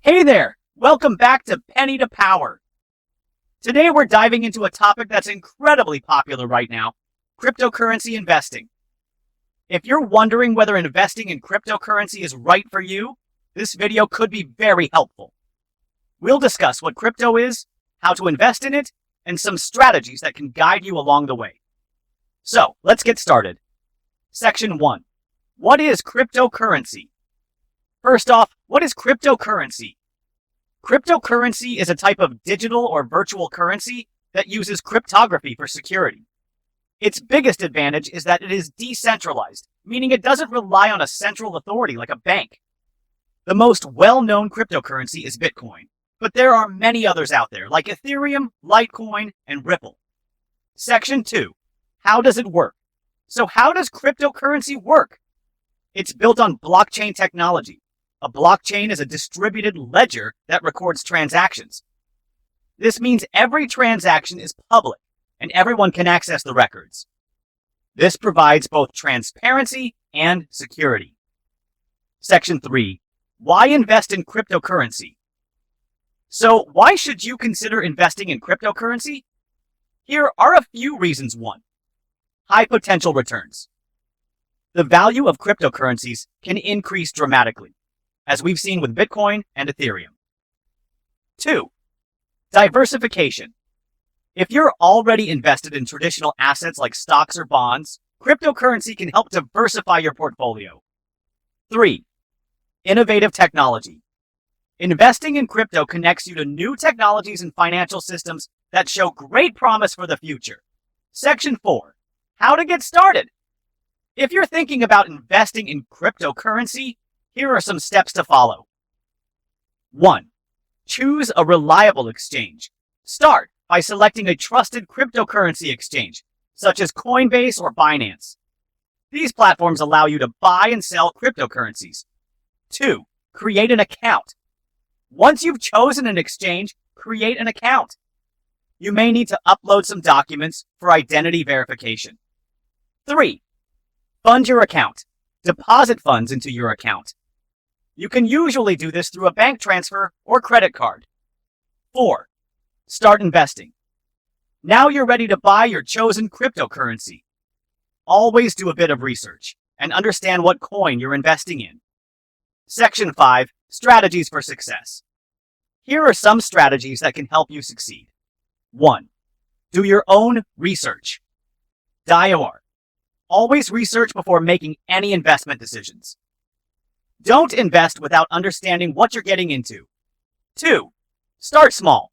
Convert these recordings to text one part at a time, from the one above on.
Hey there! Welcome back to Penny to Power. Today we're diving into a topic that's incredibly popular right now, cryptocurrency investing. If you're wondering whether investing in cryptocurrency is right for you, this video could be very helpful. We'll discuss what crypto is, how to invest in it, and some strategies that can guide you along the way. So, let's get started. Section 1. What is cryptocurrency? First off, what is cryptocurrency? Cryptocurrency is a type of digital or virtual currency that uses cryptography for security. Its biggest advantage is that it is decentralized, meaning it doesn't rely on a central authority like a bank. The most well-known cryptocurrency is Bitcoin, but there are many others out there like Ethereum, Litecoin, and Ripple. Section 2. How does it work? So how does cryptocurrency work? It's built on blockchain technology. A blockchain is a distributed ledger that records transactions. This means every transaction is public, and everyone can access the records. This provides both transparency and security. Section 3. Why invest in cryptocurrency? So, why should you consider investing in cryptocurrency? Here are a few reasons. 1. High potential returns. The value of cryptocurrencies can increase dramatically, as we've seen with Bitcoin and Ethereum. 2. Diversification. If you're already invested in traditional assets like stocks or bonds, cryptocurrency can help diversify your portfolio. 3. Innovative technology. Investing in crypto connects you to new technologies and financial systems that show great promise for the future. Section 4. How to get started. If you're thinking about investing in cryptocurrency, here are some steps to follow. 1. Choose a reliable exchange. Start by selecting a trusted cryptocurrency exchange, such as Coinbase or Binance. These platforms allow you to buy and sell cryptocurrencies. 2. Create an account. Once you've chosen an exchange, create an account. You may need to upload some documents for identity verification. 3. Fund your account. Deposit funds into your account. You can usually do this through a bank transfer or credit card. 4. Start investing. Now you're ready to buy your chosen cryptocurrency. Always do a bit of research and understand what coin you're investing in. Section 5. Strategies for success. Here are some strategies that can help you succeed. 1. Do your own research. DIOR. Always research before making any investment decisions. Don't invest without understanding what you're getting into. 2. Start small.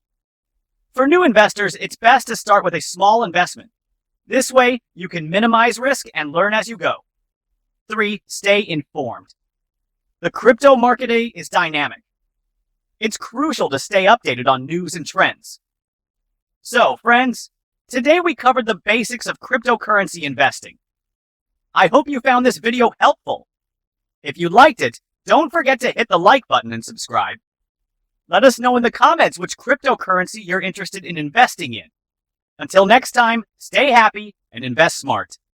For new investors, it's best to start with a small investment. This way, you can minimize risk and learn as you go. 3. Stay informed. The crypto market is dynamic. It's crucial to stay updated on news and trends. So, friends, today we covered the basics of cryptocurrency investing. I hope you found this video helpful. If you liked it, don't forget to hit the like button and subscribe. Let us know in the comments which cryptocurrency you're interested in investing in. Until next time, stay happy and invest smart.